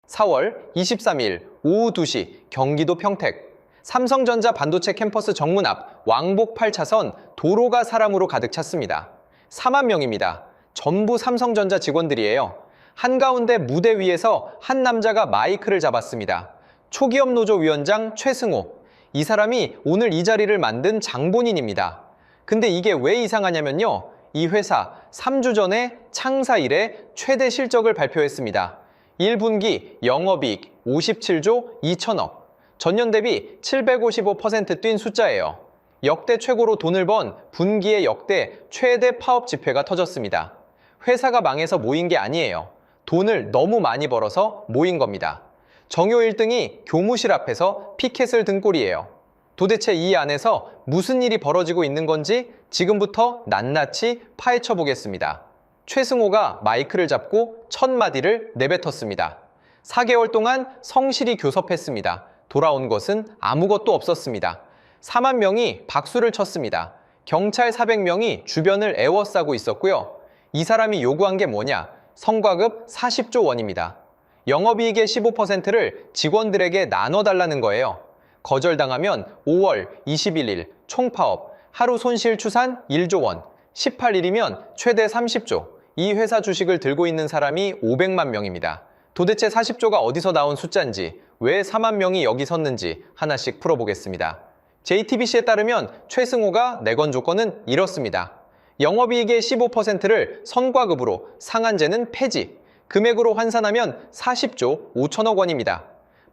4월 23일 오후 2시 경기도 평택 삼성전자 반도체 캠퍼스 정문 앞 왕복 8차선 도로가 사람으로 가득 찼습니다. 4만 명입니다. 전부 삼성전자 직원들이에요. 한가운데 무대 위에서 한 남자가 마이크를 잡았습니다. 초기업 노조 위원장 최승호. 이 사람이 오늘 이 자리를 만든 장본인입니다. 근데 이게 왜 이상하냐면요. 이 회사 3주 전에 창사 이래 최대 실적을 발표했습니다. 1분기 영업이익 57조 2천억. 전년 대비 755% 뛴 숫자예요. 역대 최고로 돈을 번 분기의 역대 최대 파업 집회가 터졌습니다. 회사가 망해서 모인 게 아니에요. 돈을 너무 많이 벌어서 모인 겁니다. 정요 1등이 교무실 앞에서 피켓을 든 꼴이에요. 도대체 이 안에서 무슨 일이 벌어지고 있는 건지 지금부터 낱낱이 파헤쳐 보겠습니다. 최승호가 마이크를 잡고 첫 마디를 내뱉었습니다. 4개월 동안 성실히 교섭했습니다. 돌아온 것은 아무것도 없었습니다. 4만 명이 박수를 쳤습니다. 경찰 400명이 주변을 에워싸고 있었고요. 이 사람이 요구한 게 뭐냐? 성과급 40조 원입니다. 영업이익의 15%를 직원들에게 나눠달라는 거예요. 거절당하면 5월 21일 총파업, 하루 손실 추산 1조 원, 18일이면 최대 30조. 이 회사 주식을 들고 있는 사람이 500만 명입니다. 도대체 40조가 어디서 나온 숫자인지, 왜 4만 명이 여기 섰는지 하나씩 풀어보겠습니다. JTBC에 따르면 최승호가 내건 조건은 이렇습니다. 영업이익의 15%를 선과급으로, 상한제는 폐지, 금액으로 환산하면 40조 5천억 원입니다.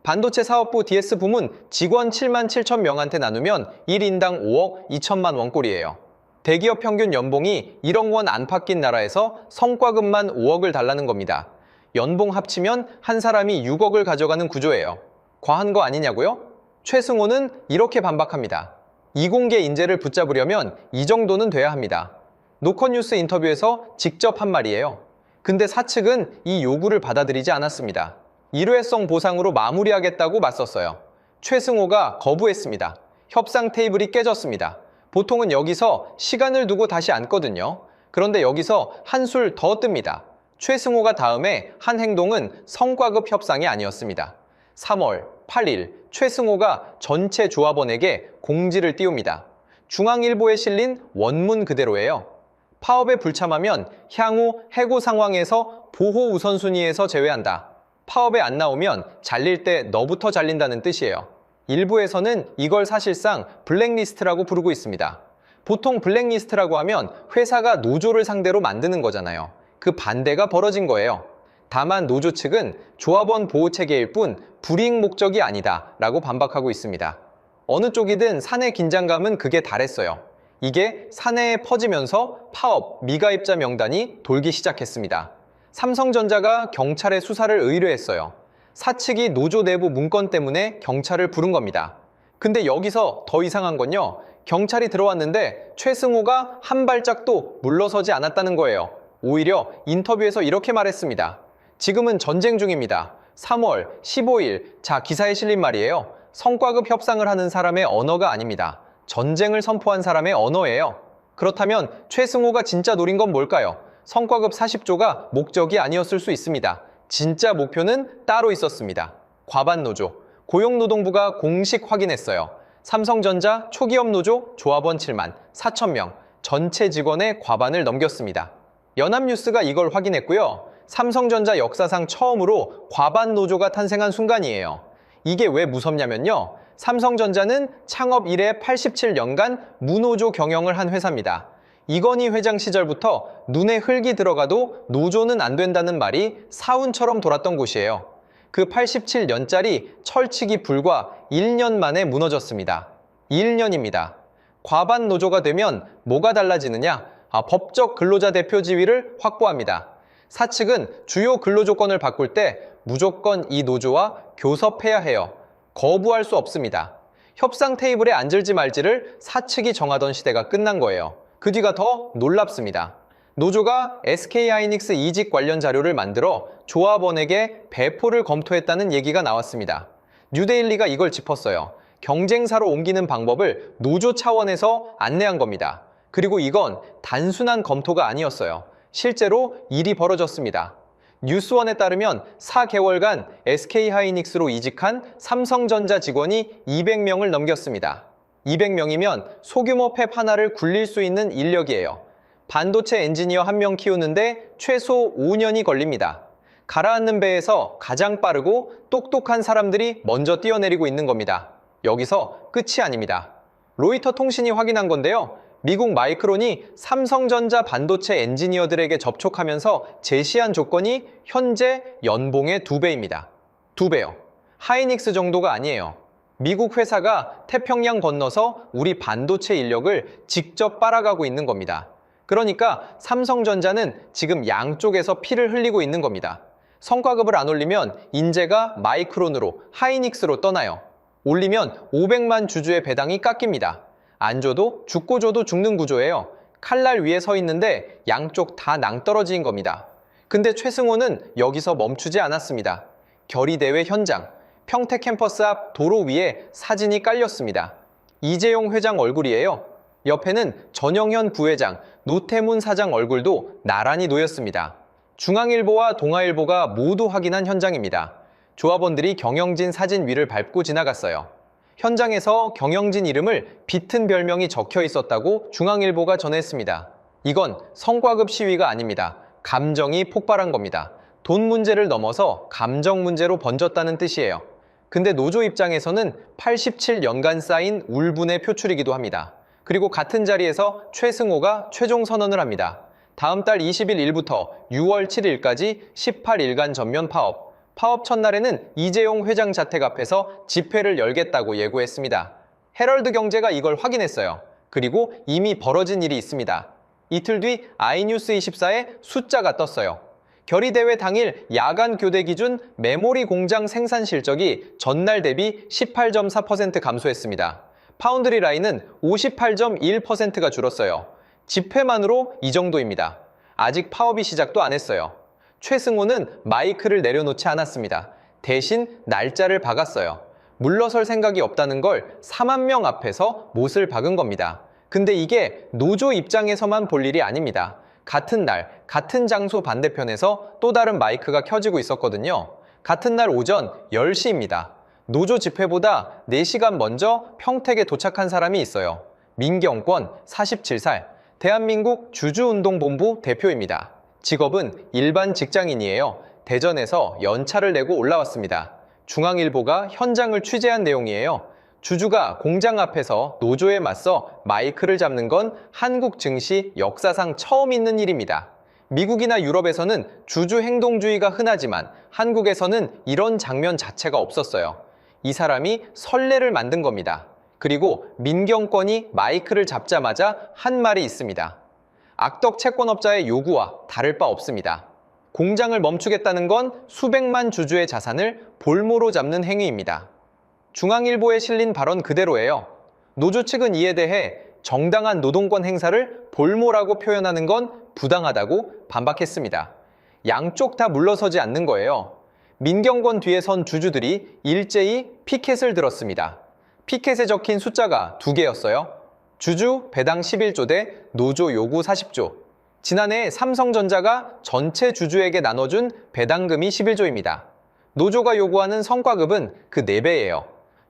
반도체 사업부 DS 부문 직원 7만 7천 명한테 나누면 1인당 5억 2천만 원꼴이에요. 대기업 평균 연봉이 1억 원 안팎인 나라에서 성과급만 5억을 달라는 겁니다. 연봉 합치면 한 사람이 6억을 가져가는 구조예요. 과한 거 아니냐고요? 최승호는 이렇게 반박합니다. 이공계 인재를 붙잡으려면 이 정도는 돼야 합니다. 노컷뉴스 인터뷰에서 직접 한 말이에요. 근데 사측은 이 요구를 받아들이지 않았습니다. 일회성 보상으로 마무리하겠다고 맞섰어요. 최승호가 거부했습니다. 협상 테이블이 깨졌습니다. 보통은 여기서 시간을 두고 다시 앉거든요. 그런데 여기서 한술 더 뜹니다. 최승호가 다음에 한 행동은 성과급 협상이 아니었습니다. 3월 8일 최승호가 전체 조합원에게 공지를 띄웁니다. 중앙일보에 실린 원문 그대로예요. 파업에 불참하면 향후 해고 상황에서 보호 우선순위에서 제외한다. 파업에 안 나오면 잘릴 때 너부터 잘린다는 뜻이에요. 일부에서는 이걸 사실상 블랙리스트라고 부르고 있습니다. 보통 블랙리스트라고 하면 회사가 노조를 상대로 만드는 거잖아요. 그 반대가 벌어진 거예요. 다만 노조 측은 조합원 보호 체계일 뿐 불이익 목적이 아니다 라고 반박하고 있습니다. 어느 쪽이든 사내 긴장감은 극에 달했어요. 이게 사내에 퍼지면서 파업, 미가입자 명단이 돌기 시작했습니다. 삼성전자가 경찰에 수사를 의뢰했어요. 사측이 노조 내부 문건 때문에 경찰을 부른 겁니다. 근데 여기서 더 이상한 건요. 경찰이 들어왔는데 최승호가 한 발짝도 물러서지 않았다는 거예요. 오히려 인터뷰에서 이렇게 말했습니다. 지금은 전쟁 중입니다. 3월 15일, 자 기사에 실린 말이에요. 성과급 협상을 하는 사람의 언어가 아닙니다. 전쟁을 선포한 사람의 언어예요. 그렇다면 최승호가 진짜 노린 건 뭘까요? 성과급 40조가 목적이 아니었을 수 있습니다. 진짜 목표는 따로 있었습니다. 과반노조, 고용노동부가 공식 확인했어요. 삼성전자 초기업 노조 조합원 7만 4천 명, 전체 직원의 과반을 넘겼습니다. 연합뉴스가 이걸 확인했고요. 삼성전자 역사상 처음으로 과반 노조가 탄생한 순간이에요. 이게 왜 무섭냐면요. 삼성전자는 창업 이래 87년간 무노조 경영을 한 회사입니다. 이건희 회장 시절부터 눈에 흙이 들어가도 노조는 안 된다는 말이 사운처럼 돌았던 곳이에요. 그 87년짜리 철칙이 불과 1년 만에 무너졌습니다. 1년입니다. 과반 노조가 되면 뭐가 달라지느냐? 법적 근로자 대표 지위를 확보합니다. 사측은 주요 근로조건을 바꿀 때 무조건 이 노조와 교섭해야 해요. 거부할 수 없습니다. 협상 테이블에 앉을지 말지를 사측이 정하던 시대가 끝난 거예요. 그 뒤가 더 놀랍습니다. 노조가 SK하이닉스 이직 관련 자료를 만들어 조합원에게 배포를 검토했다는 얘기가 나왔습니다. 뉴데일리가 이걸 짚었어요. 경쟁사로 옮기는 방법을 노조 차원에서 안내한 겁니다. 그리고 이건 단순한 검토가 아니었어요. 실제로 일이 벌어졌습니다. 뉴스원에 따르면 4개월간 SK하이닉스로 이직한 삼성전자 직원이 200명을 넘겼습니다. 200명이면 소규모 팹 하나를 굴릴 수 있는 인력이에요. 반도체 엔지니어 1명 키우는데 최소 5년이 걸립니다. 가라앉는 배에서 가장 빠르고 똑똑한 사람들이 먼저 뛰어내리고 있는 겁니다. 여기서 끝이 아닙니다. 로이터 통신이 확인한 건데요. 미국 마이크론이 삼성전자 반도체 엔지니어들에게 접촉하면서 제시한 조건이 현재 연봉의 2배입니다. 2배요. 하이닉스 정도가 아니에요. 미국 회사가 태평양 건너서 우리 반도체 인력을 직접 빨아가고 있는 겁니다. 그러니까 삼성전자는 지금 양쪽에서 피를 흘리고 있는 겁니다. 성과급을 안 올리면 인재가 마이크론으로, 하이닉스로 떠나요. 올리면 500만 주주의 배당이 깎입니다. 안 줘도 죽고 줘도 죽는 구조예요. 칼날 위에 서 있는데 양쪽 다 낭떠러지인 겁니다. 근데 최승호는 여기서 멈추지 않았습니다. 결의대회 현장, 평택 캠퍼스 앞 도로 위에 사진이 깔렸습니다. 이재용 회장 얼굴이에요. 옆에는 전영현 부회장, 노태문 사장 얼굴도 나란히 놓였습니다. 중앙일보와 동아일보가 모두 확인한 현장입니다. 조합원들이 경영진 사진 위를 밟고 지나갔어요. 현장에서 경영진 이름을 비튼 별명이 적혀 있었다고 중앙일보가 전했습니다. 이건 성과급 시위가 아닙니다. 감정이 폭발한 겁니다. 돈 문제를 넘어서 감정 문제로 번졌다는 뜻이에요. 근데 노조 입장에서는 87년간 쌓인 울분의 표출이기도 합니다. 그리고 같은 자리에서 최승호가 최종 선언을 합니다. 다음 달 20일부터 6월 7일까지 18일간 전면 파업. 파업 첫날에는 이재용 회장 자택 앞에서 집회를 열겠다고 예고했습니다. 헤럴드 경제가 이걸 확인했어요. 그리고 이미 벌어진 일이 있습니다. 이틀 뒤 아이뉴스24에 숫자가 떴어요. 결의대회 당일 야간 교대 기준 메모리 공장 생산 실적이 전날 대비 18.4% 감소했습니다. 파운드리 라인은 58.1%가 줄었어요. 집회만으로 이 정도입니다. 아직 파업이 시작도 안 했어요. 최승호는 마이크를 내려놓지 않았습니다. 대신 날짜를 박았어요. 물러설 생각이 없다는 걸 4만 명 앞에서 못을 박은 겁니다. 근데 이게 노조 입장에서만 볼 일이 아닙니다. 같은 날, 같은 장소 반대편에서 또 다른 마이크가 켜지고 있었거든요. 같은 날 오전 10시입니다. 노조 집회보다 4시간 먼저 평택에 도착한 사람이 있어요. 민경권, 47살, 대한민국 주주운동본부 대표입니다. 직업은 일반 직장인이에요. 대전에서 연차를 내고 올라왔습니다. 중앙일보가 현장을 취재한 내용이에요. 주주가 공장 앞에서 노조에 맞서 마이크를 잡는 건 한국 증시 역사상 처음 있는 일입니다. 미국이나 유럽에서는 주주 행동주의가 흔하지만 한국에서는 이런 장면 자체가 없었어요. 이 사람이 선례를 만든 겁니다. 그리고 민경권이 마이크를 잡자마자 한 말이 있습니다. 악덕 채권업자의 요구와 다를 바 없습니다. 공장을 멈추겠다는 건 수백만 주주의 자산을 볼모로 잡는 행위입니다. 중앙일보에 실린 발언 그대로예요. 노조 측은 이에 대해 정당한 노동권 행사를 볼모라고 표현하는 건 부당하다고 반박했습니다. 양쪽 다 물러서지 않는 거예요. 민경권 뒤에 선 주주들이 일제히 피켓을 들었습니다. 피켓에 적힌 숫자가 2개였어요. 주주 배당 11조 대 노조 요구 40조. 지난해 삼성전자가 전체 주주에게 나눠준 배당금이 11조입니다. 노조가 요구하는 성과급은 그 4배예요.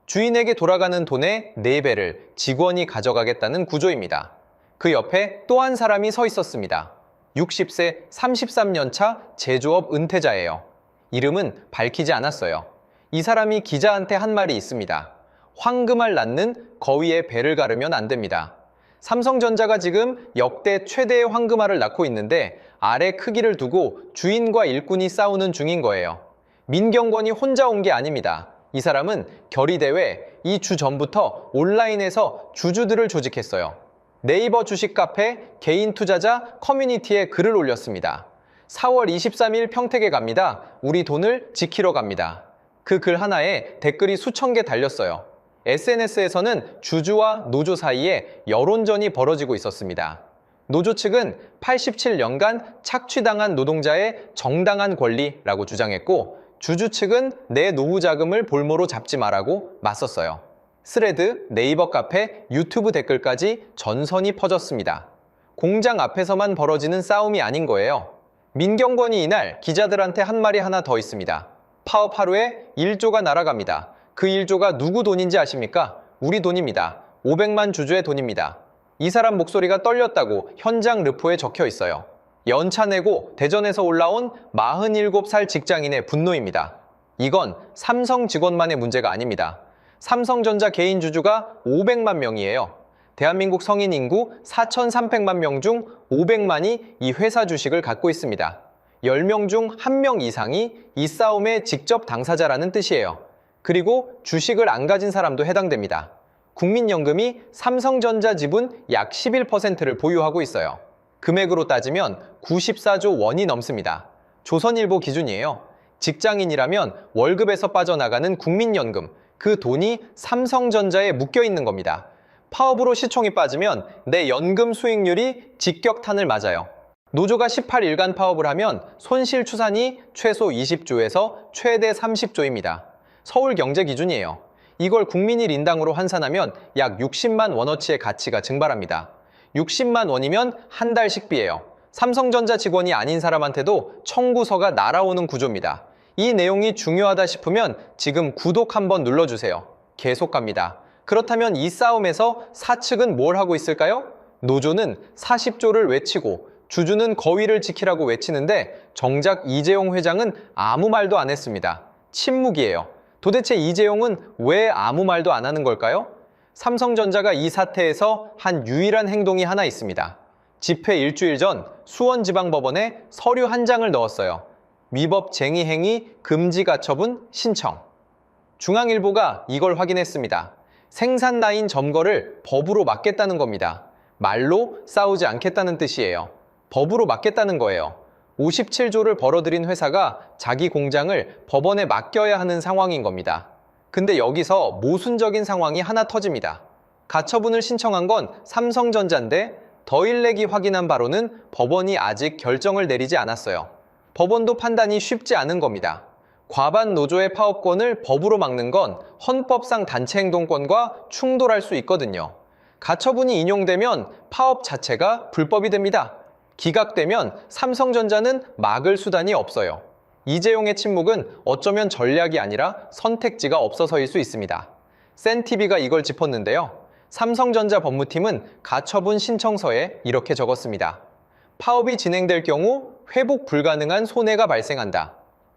주인에게 돌아가는 돈의 4배를 직원이 가져가겠다는 구조입니다. 그 옆에 또 한 사람이 서 있었습니다. 60세 33년 차 제조업 은퇴자예요. 이름은 밝히지 않았어요. 이 사람이 기자한테 한 말이 있습니다. 황금알 낳는 거위의 배를 가르면 안 됩니다. 삼성전자가 지금 역대 최대의 황금알을 낳고 있는데 알의 크기를 두고 주인과 일꾼이 싸우는 중인 거예요. 민경권이 혼자 온 게 아닙니다. 이 사람은 결의대회 2주 전부터 온라인에서 주주들을 조직했어요. 네이버 주식 카페 개인 투자자 커뮤니티에 글을 올렸습니다. 4월 23일 평택에 갑니다. 우리 돈을 지키러 갑니다. 그 글 하나에 댓글이 수천 개 달렸어요. SNS에서는 주주와 노조 사이에 여론전이 벌어지고 있었습니다. 노조 측은 87년간 착취당한 노동자의 정당한 권리라고 주장했고 주주 측은 내 노후 자금을 볼모로 잡지 마라고 맞섰어요. 스레드, 네이버 카페, 유튜브 댓글까지 전선이 퍼졌습니다. 공장 앞에서만 벌어지는 싸움이 아닌 거예요. 민경권이 이날 기자들한테 한 말이 하나 더 있습니다. 파업 하루에 1조가 날아갑니다. 그 1조가 누구 돈인지 아십니까? 우리 돈입니다. 500만 주주의 돈입니다. 이 사람 목소리가 떨렸다고 현장 르포에 적혀 있어요. 연차 내고 대전에서 올라온 47살 직장인의 분노입니다. 이건 삼성 직원만의 문제가 아닙니다. 삼성전자 개인 주주가 500만 명이에요. 대한민국 성인 인구 4,300만 명 중 500만이 이 회사 주식을 갖고 있습니다. 10명 중 1명 이상이 이 싸움의 직접 당사자라는 뜻이에요. 그리고 주식을 안 가진 사람도 해당됩니다. 국민연금이 삼성전자 지분 약 11%를 보유하고 있어요. 금액으로 따지면 94조 원이 넘습니다. 조선일보 기준이에요. 직장인이라면 월급에서 빠져나가는 국민연금, 그 돈이 삼성전자에 묶여 있는 겁니다. 파업으로 시총이 빠지면 내 연금 수익률이 직격탄을 맞아요. 노조가 18일간 파업을 하면 손실 추산이 최소 20조에서 최대 30조입니다. 서울경제 기준이에요. 이걸 국민일 인당으로 환산하면 약 60만 원어치의 가치가 증발합니다. 60만 원이면 한 달 식비예요. 삼성전자 직원이 아닌 사람한테도 청구서가 날아오는 구조입니다. 이 내용이 중요하다 싶으면 지금 구독 한번 눌러주세요. 계속 갑니다. 그렇다면 이 싸움에서 사측은 뭘 하고 있을까요? 노조는 40조를 외치고 주주는 거위를 지키라고 외치는데 정작 이재용 회장은 아무 말도 안 했습니다. 침묵이에요. 도대체 이재용은 왜 아무 말도 안 하는 걸까요? 삼성전자가 이 사태에서 한 유일한 행동이 하나 있습니다. 집회 일주일 전 수원지방법원에 서류 한 장을 넣었어요. 위법쟁의 행위 금지 가처분 신청. 중앙일보가 이걸 확인했습니다. 생산 라인 점거를 법으로 막겠다는 겁니다. 말로 싸우지 않겠다는 뜻이에요. 법으로 막겠다는 거예요. 57조를 벌어들인 회사가 자기 공장을 법원에 맡겨야 하는 상황인 겁니다. 근데 여기서 모순적인 상황이 하나 터집니다. 가처분을 신청한 건 삼성전자인데 더일렉이 확인한 바로는 법원이 아직 결정을 내리지 않았어요. 법원도 판단이 쉽지 않은 겁니다. 과반 노조의 파업권을 법으로 막는 건 헌법상 단체행동권과 충돌할 수 있거든요. 가처분이 인용되면 파업 자체가 불법이 됩니다. 기각되면 삼성전자는 막을 수단이 없어요. 이재용의 침묵은 어쩌면 전략이 아니라 선택지가 없어서일 수 있습니다. 센TV가 이걸 짚었는데요. 삼성전자 법무팀은 가처분 신청서에 이렇게 적었습니다. 파업이 진행될 경우 회복 불가능한 손해가 발생한다.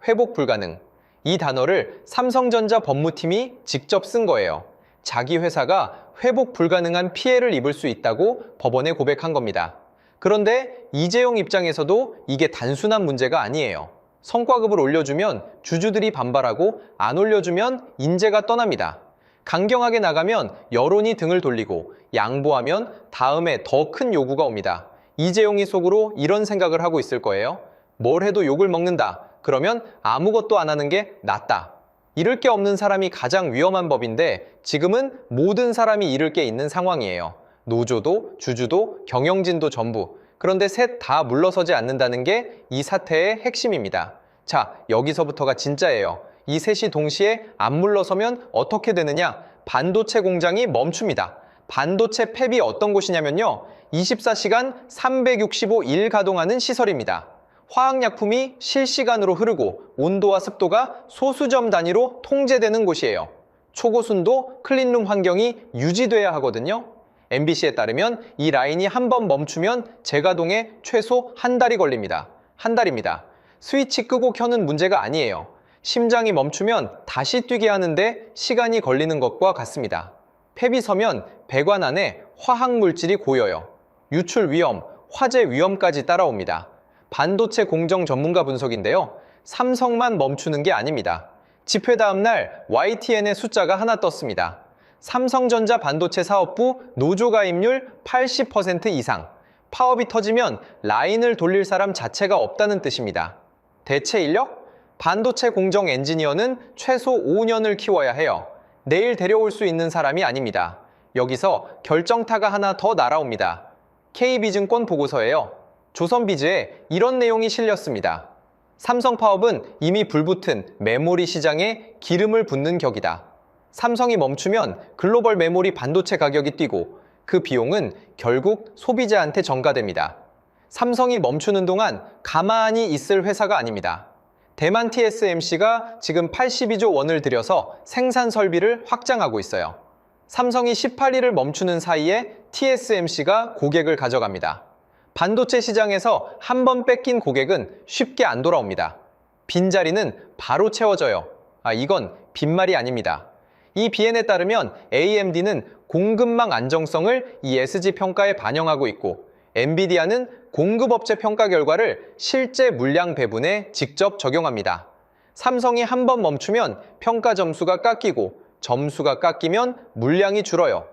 회복 불가능. 이 단어를 삼성전자 법무팀이 직접 쓴 거예요. 자기 회사가 회복 불가능한 피해를 입을 수 있다고 법원에 고백한 겁니다. 그런데 이재용 입장에서도 이게 단순한 문제가 아니에요. 성과급을 올려주면 주주들이 반발하고 안 올려주면 인재가 떠납니다. 강경하게 나가면 여론이 등을 돌리고 양보하면 다음에 더 큰 요구가 옵니다. 이재용이 속으로 이런 생각을 하고 있을 거예요. 뭘 해도 욕을 먹는다. 그러면 아무것도 안 하는 게 낫다. 잃을 게 없는 사람이 가장 위험한 법인데 지금은 모든 사람이 잃을 게 있는 상황이에요. 노조도 주주도 경영진도 전부. 그런데 셋 다 물러서지 않는다는 게 이 사태의 핵심입니다. 자, 여기서부터가 진짜예요. 이 셋이 동시에 안 물러서면 어떻게 되느냐? 반도체 공장이 멈춥니다. 반도체 팹이 어떤 곳이냐면요. 24시간 365일 가동하는 시설입니다. 화학약품이 실시간으로 흐르고 온도와 습도가 소수점 단위로 통제되는 곳이에요. 초고순도 클린룸 환경이 유지돼야 하거든요. MBC에 따르면 이 라인이 한 번 멈추면 재가동에 최소 한 달이 걸립니다. 한 달입니다. 스위치 끄고 켜는 문제가 아니에요. 심장이 멈추면 다시 뛰게 하는데 시간이 걸리는 것과 같습니다. 팹이 서면 배관 안에 화학물질이 고여요. 유출 위험, 화재 위험까지 따라옵니다. 반도체 공정 전문가 분석인데요. 삼성만 멈추는 게 아닙니다. 집회 다음 날 YTN의 숫자가 하나 떴습니다. 삼성전자 반도체 사업부 노조 가입률 80% 이상. 파업이 터지면 라인을 돌릴 사람 자체가 없다는 뜻입니다. 대체 인력? 반도체 공정 엔지니어는 최소 5년을 키워야 해요. 내일 데려올 수 있는 사람이 아닙니다. 여기서 결정타가 하나 더 날아옵니다. KB증권 보고서예요. 조선비즈에 이런 내용이 실렸습니다. 삼성 파업은 이미 불붙은 메모리 시장에 기름을 붓는 격이다. 삼성이 멈추면 글로벌 메모리 반도체 가격이 뛰고 그 비용은 결국 소비자한테 전가됩니다. 삼성이 멈추는 동안 가만히 있을 회사가 아닙니다. 대만 TSMC가 지금 82조 원을 들여서 생산 설비를 확장하고 있어요. 삼성이 18일을 멈추는 사이에 TSMC가 고객을 가져갑니다. 반도체 시장에서 한 번 뺏긴 고객은 쉽게 안 돌아옵니다. 빈자리는 바로 채워져요. 이건 빈말이 아닙니다. 이 BN에 따르면 AMD는 공급망 안정성을 ESG 평가에 반영하고 있고, 엔비디아는 공급업체 평가 결과를 실제 물량 배분에 직접 적용합니다. 삼성이 한 번 멈추면 평가 점수가 깎이고, 점수가 깎이면 물량이 줄어요.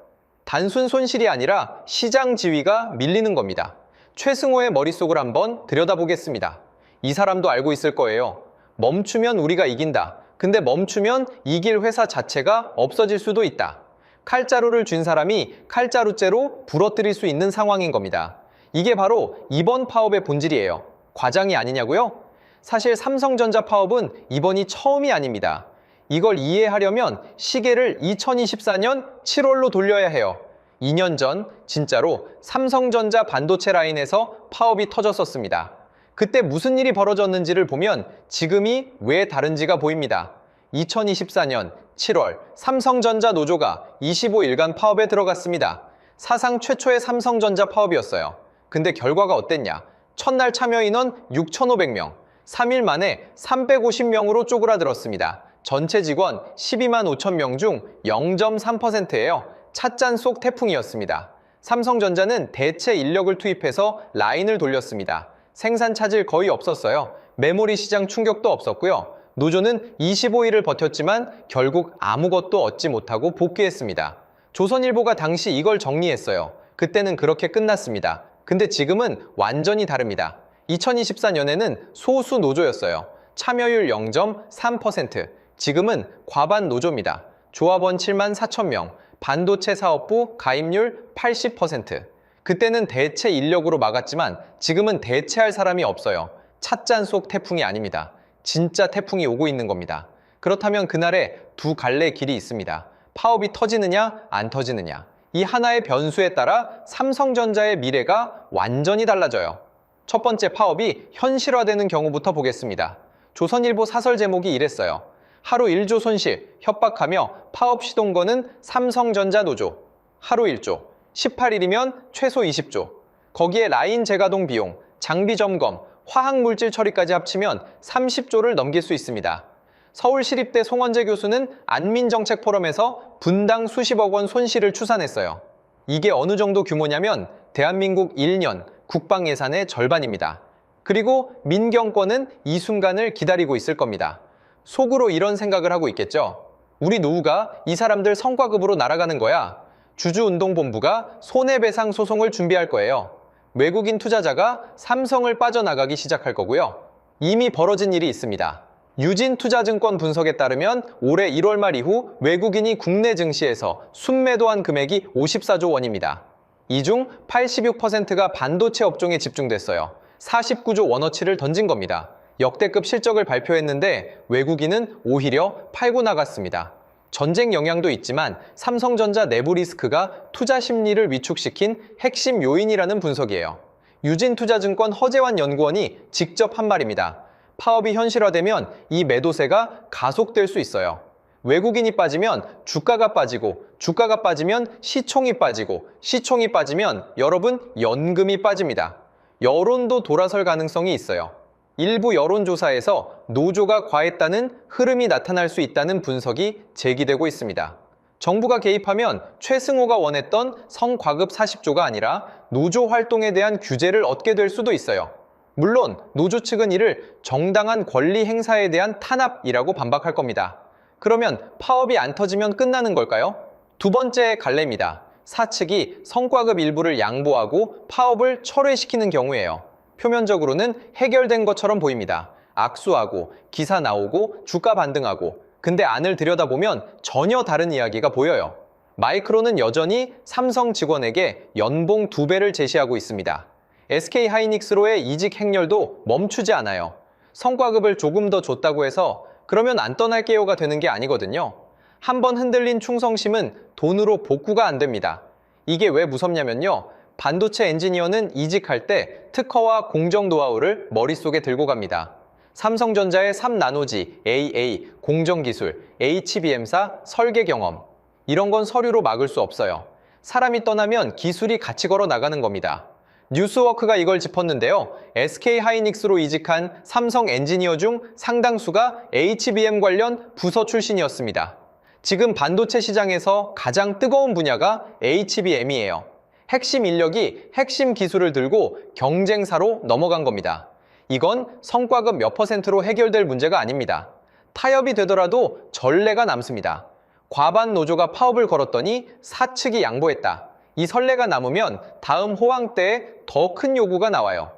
단순 손실이 아니라 시장 지위가 밀리는 겁니다. 최승호의 머릿속을 한번 들여다보겠습니다. 이 사람도 알고 있을 거예요. 멈추면 우리가 이긴다. 근데 멈추면 이길 회사 자체가 없어질 수도 있다. 칼자루를 쥔 사람이 칼자루째로 부러뜨릴 수 있는 상황인 겁니다. 이게 바로 이번 파업의 본질이에요. 과장이 아니냐고요? 사실 삼성전자 파업은 이번이 처음이 아닙니다. 이걸 이해하려면 시계를 2024년 7월로 돌려야 해요. 2년 전 진짜로 삼성전자 반도체 라인에서 파업이 터졌었습니다. 그때 무슨 일이 벌어졌는지를 보면 지금이 왜 다른지가 보입니다. 2024년 7월 삼성전자 노조가 25일간 파업에 들어갔습니다. 사상 최초의 삼성전자 파업이었어요. 근데 결과가 어땠냐? 첫날 참여 인원 6,500명, 3일 만에 350명으로 쪼그라들었습니다. 전체 직원 12만 5천 명 중 0.3%예요. 찻잔 속 태풍이었습니다. 삼성전자는 대체 인력을 투입해서 라인을 돌렸습니다. 생산 차질 거의 없었어요. 메모리 시장 충격도 없었고요. 노조는 25일을 버텼지만 결국 아무것도 얻지 못하고 복귀했습니다. 조선일보가 당시 이걸 정리했어요. 그때는 그렇게 끝났습니다. 근데 지금은 완전히 다릅니다. 2024년에는 소수 노조였어요. 참여율 0.3%. 지금은 과반 노조입니다. 조합원 7만 4천 명, 반도체 사업부 가입률 80%. 그때는 대체 인력으로 막았지만 지금은 대체할 사람이 없어요. 찻잔 속 태풍이 아닙니다. 진짜 태풍이 오고 있는 겁니다. 그렇다면 그날에 두 갈래의 길이 있습니다. 파업이 터지느냐 안 터지느냐. 이 하나의 변수에 따라 삼성전자의 미래가 완전히 달라져요. 첫 번째 파업이 현실화되는 경우부터 보겠습니다. 조선일보 사설 제목이 이랬어요. 하루 1조 손실, 협박하며 파업 시동 거는 삼성전자 노조. 하루 1조, 18일이면 최소 20조. 거기에 라인 재가동 비용, 장비 점검, 화학물질 처리까지 합치면 30조를 넘길 수 있습니다. 서울시립대 송원재 교수는 안민정책 포럼에서 분당 수십억 원 손실을 추산했어요. 이게 어느 정도 규모냐면 대한민국 1년 국방 예산의 절반입니다. 그리고 민경권은 이 순간을 기다리고 있을 겁니다. 속으로 이런 생각을 하고 있겠죠. 우리 노후가 이 사람들 성과급으로 날아가는 거야. 주주운동본부가 손해배상 소송을 준비할 거예요. 외국인 투자자가 삼성을 빠져나가기 시작할 거고요. 이미 벌어진 일이 있습니다. 유진투자증권 분석에 따르면 올해 1월 말 이후 외국인이 국내 증시에서 순매도한 금액이 54조 원입니다. 이 중 86%가 반도체 업종에 집중됐어요. 49조 원어치를 던진 겁니다. 역대급 실적을 발표했는데 외국인은 오히려 팔고 나갔습니다. 전쟁 영향도 있지만 삼성전자 내부 리스크가 투자 심리를 위축시킨 핵심 요인이라는 분석이에요. 유진투자증권 허재환 연구원이 직접 한 말입니다. 파업이 현실화되면 이 매도세가 가속될 수 있어요. 외국인이 빠지면 주가가 빠지고, 주가가 빠지면 시총이 빠지고, 시총이 빠지면 여러분 연금이 빠집니다. 여론도 돌아설 가능성이 있어요. 일부 여론조사에서 노조가 과했다는 흐름이 나타날 수 있다는 분석이 제기되고 있습니다. 정부가 개입하면 최승호가 원했던 성과급 40조가 아니라 노조 활동에 대한 규제를 얻게 될 수도 있어요. 물론 노조 측은 이를 정당한 권리 행사에 대한 탄압이라고 반박할 겁니다. 그러면 파업이 안 터지면 끝나는 걸까요? 두 번째 갈래입니다. 사측이 성과급 일부를 양보하고 파업을 철회시키는 경우예요. 표면적으로는 해결된 것처럼 보입니다. 악수하고 기사 나오고 주가 반등하고. 근데 안을 들여다보면 전혀 다른 이야기가 보여요. 마이크론은 여전히 삼성 직원에게 연봉 2배를 제시하고 있습니다. SK하이닉스로의 이직 행렬도 멈추지 않아요. 성과급을 조금 더 줬다고 해서 그러면 안 떠날게요가 되는 게 아니거든요. 한번 흔들린 충성심은 돈으로 복구가 안 됩니다. 이게 왜 무섭냐면요. 반도체 엔지니어는 이직할 때 특허와 공정 노하우를 머릿속에 들고 갑니다. 삼성전자의 3나노지, AA, 공정기술, HBM사, 설계 경험. 이런 건 서류로 막을 수 없어요. 사람이 떠나면 기술이 같이 걸어 나가는 겁니다. 뉴스워크가 이걸 짚었는데요. SK하이닉스로 이직한 삼성 엔지니어 중 상당수가 HBM 관련 부서 출신이었습니다. 지금 반도체 시장에서 가장 뜨거운 분야가 HBM이에요. 핵심 인력이 핵심 기술을 들고 경쟁사로 넘어간 겁니다. 이건 성과급 몇 %로 해결될 문제가 아닙니다. 타협이 되더라도 전례가 남습니다. 과반 노조가 파업을 걸었더니 사측이 양보했다. 이 선례가 남으면 다음 호황 때에 더 큰 요구가 나와요.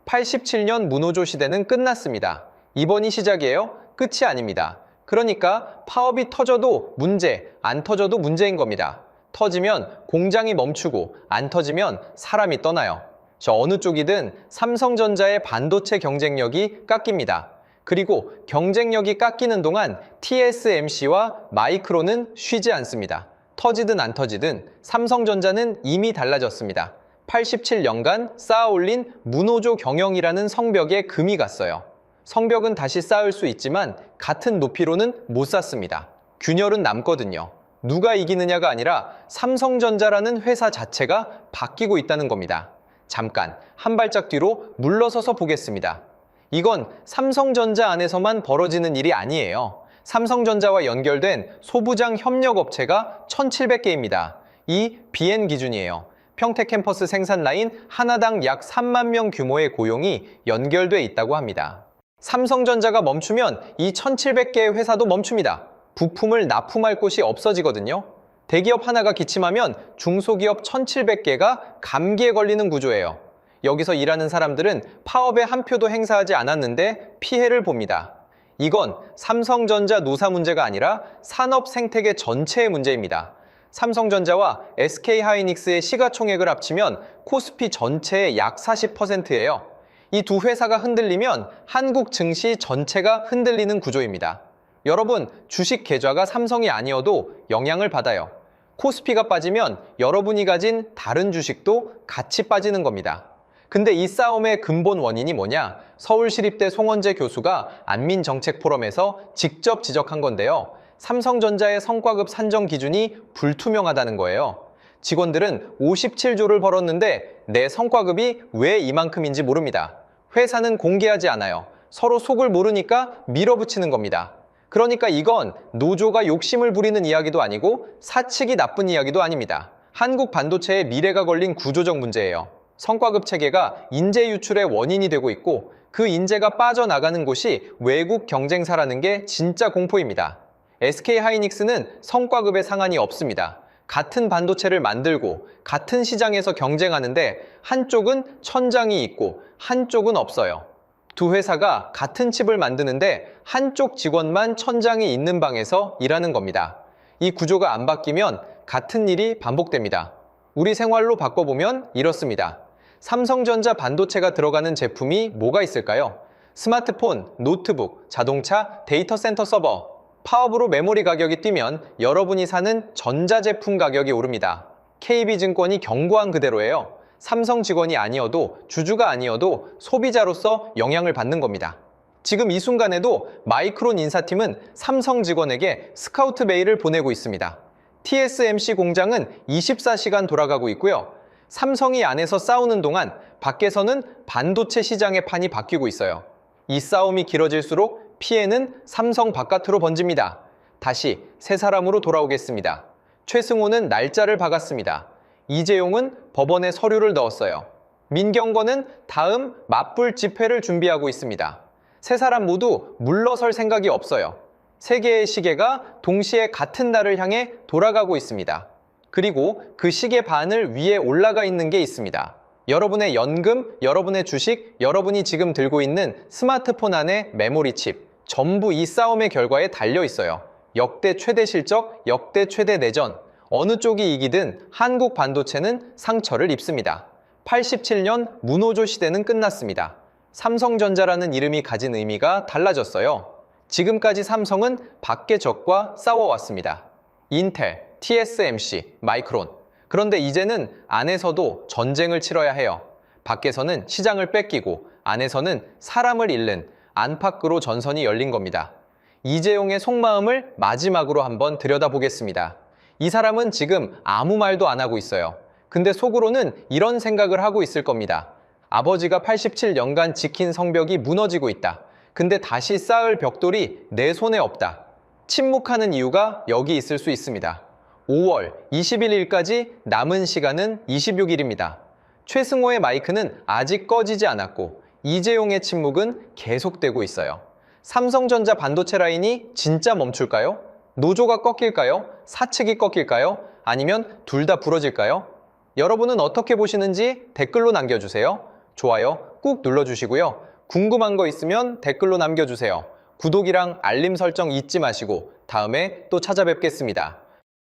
87년 무노조 시대는 끝났습니다. 이번이 시작이에요? 끝이 아닙니다. 그러니까 파업이 터져도 문제, 안 터져도 문제인 겁니다. 터지면 공장이 멈추고 안 터지면 사람이 떠나요. 저 어느 쪽이든 삼성전자의 반도체 경쟁력이 깎입니다. 그리고 경쟁력이 깎이는 동안 TSMC와 마이크론은 쉬지 않습니다. 터지든 안 터지든 삼성전자는 이미 달라졌습니다. 87년간 쌓아 올린 무노조 경영이라는 성벽에 금이 갔어요. 성벽은 다시 쌓을 수 있지만 같은 높이로는 못 쌓습니다. 균열은 남거든요. 누가 이기느냐가 아니라 삼성전자라는 회사 자체가 바뀌고 있다는 겁니다. 잠깐 한 발짝 뒤로 물러서서 보겠습니다. 이건 삼성전자 안에서만 벌어지는 일이 아니에요. 삼성전자와 연결된 소부장 협력업체가 1,700개입니다. 이 BN 기준이에요. 평택 캠퍼스 생산 라인 하나당 약 3만 명 규모의 고용이 연결돼 있다고 합니다. 삼성전자가 멈추면 이 1,700개의 회사도 멈춥니다. 부품을 납품할 곳이 없어지거든요. 대기업 하나가 기침하면 중소기업 1,700개가 감기에 걸리는 구조예요. 여기서 일하는 사람들은 파업에 한 표도 행사하지 않았는데 피해를 봅니다. 이건 삼성전자 노사 문제가 아니라 산업 생태계 전체의 문제입니다. 삼성전자와 SK하이닉스의 시가총액을 합치면 코스피 전체의 약 40%예요. 이 두 회사가 흔들리면 한국 증시 전체가 흔들리는 구조입니다. 여러분, 주식 계좌가 삼성이 아니어도 영향을 받아요. 코스피가 빠지면 여러분이 가진 다른 주식도 같이 빠지는 겁니다. 근데 이 싸움의 근본 원인이 뭐냐? 서울시립대 송원재 교수가 안민정책포럼에서 직접 지적한 건데요. 삼성전자의 성과급 산정 기준이 불투명하다는 거예요. 직원들은 57조를 벌었는데 내 성과급이 왜 이만큼인지 모릅니다. 회사는 공개하지 않아요. 서로 속을 모르니까 밀어붙이는 겁니다. 그러니까 이건 노조가 욕심을 부리는 이야기도 아니고 사측이 나쁜 이야기도 아닙니다. 한국 반도체의 미래가 걸린 구조적 문제예요. 성과급 체계가 인재 유출의 원인이 되고 있고 그 인재가 빠져나가는 곳이 외국 경쟁사라는 게 진짜 공포입니다. SK하이닉스는 성과급의 상한이 없습니다. 같은 반도체를 만들고 같은 시장에서 경쟁하는데 한쪽은 천장이 있고 한쪽은 없어요. 두 회사가 같은 칩을 만드는데 한쪽 직원만 천장이 있는 방에서 일하는 겁니다. 이 구조가 안 바뀌면 같은 일이 반복됩니다. 우리 생활로 바꿔보면 이렇습니다. 삼성전자 반도체가 들어가는 제품이 뭐가 있을까요? 스마트폰, 노트북, 자동차, 데이터 센터 서버. 파업으로 메모리 가격이 뛰면 여러분이 사는 전자제품 가격이 오릅니다. KB증권이 경고한 그대로예요. 삼성 직원이 아니어도 주주가 아니어도 소비자로서 영향을 받는 겁니다. 지금 이 순간에도 마이크론 인사팀은 삼성 직원에게 스카우트 메일을 보내고 있습니다. TSMC 공장은 24시간 돌아가고 있고요. 삼성이 안에서 싸우는 동안 밖에서는 반도체 시장의 판이 바뀌고 있어요. 이 싸움이 길어질수록 피해는 삼성 바깥으로 번집니다. 다시 세 사람으로 돌아오겠습니다. 최승호는 날짜를 박았습니다. 이재용은 법원에 서류를 넣었어요. 민경건은 다음 맞불 집회를 준비하고 있습니다. 세 사람 모두 물러설 생각이 없어요. 세 개의 시계가 동시에 같은 날을 향해 돌아가고 있습니다. 그리고 그 시계 바늘 위에 올라가 있는 게 있습니다. 여러분의 연금, 여러분의 주식, 여러분이 지금 들고 있는 스마트폰 안에 메모리 칩, 전부 이 싸움의 결과에 달려 있어요. 역대 최대 실적, 역대 최대 내전. 어느 쪽이 이기든 한국 반도체는 상처를 입습니다. 87년 무노조 시대는 끝났습니다. 삼성전자라는 이름이 가진 의미가 달라졌어요. 지금까지 삼성은 밖의 적과 싸워왔습니다. 인텔, TSMC, 마이크론. 그런데 이제는 안에서도 전쟁을 치러야 해요. 밖에서는 시장을 뺏기고 안에서는 사람을 잃는 안팎으로 전선이 열린 겁니다. 이재용의 속마음을 마지막으로 한번 들여다보겠습니다. 이 사람은 지금 아무 말도 안 하고 있어요. 근데 속으로는 이런 생각을 하고 있을 겁니다. 아버지가 87년간 지킨 성벽이 무너지고 있다. 근데 다시 쌓을 벽돌이 내 손에 없다. 침묵하는 이유가 여기 있을 수 있습니다. 5월 21일까지 남은 시간은 26일입니다. 최승호의 마이크는 아직 꺼지지 않았고 이재용의 침묵은 계속되고 있어요. 삼성전자 반도체 라인이 진짜 멈출까요? 노조가 꺾일까요? 사측이 꺾일까요? 아니면 둘 다 부러질까요? 여러분은 어떻게 보시는지 댓글로 남겨주세요. 좋아요 꾹 눌러주시고요. 궁금한 거 있으면 댓글로 남겨주세요. 구독이랑 알림 설정 잊지 마시고 다음에 또 찾아뵙겠습니다.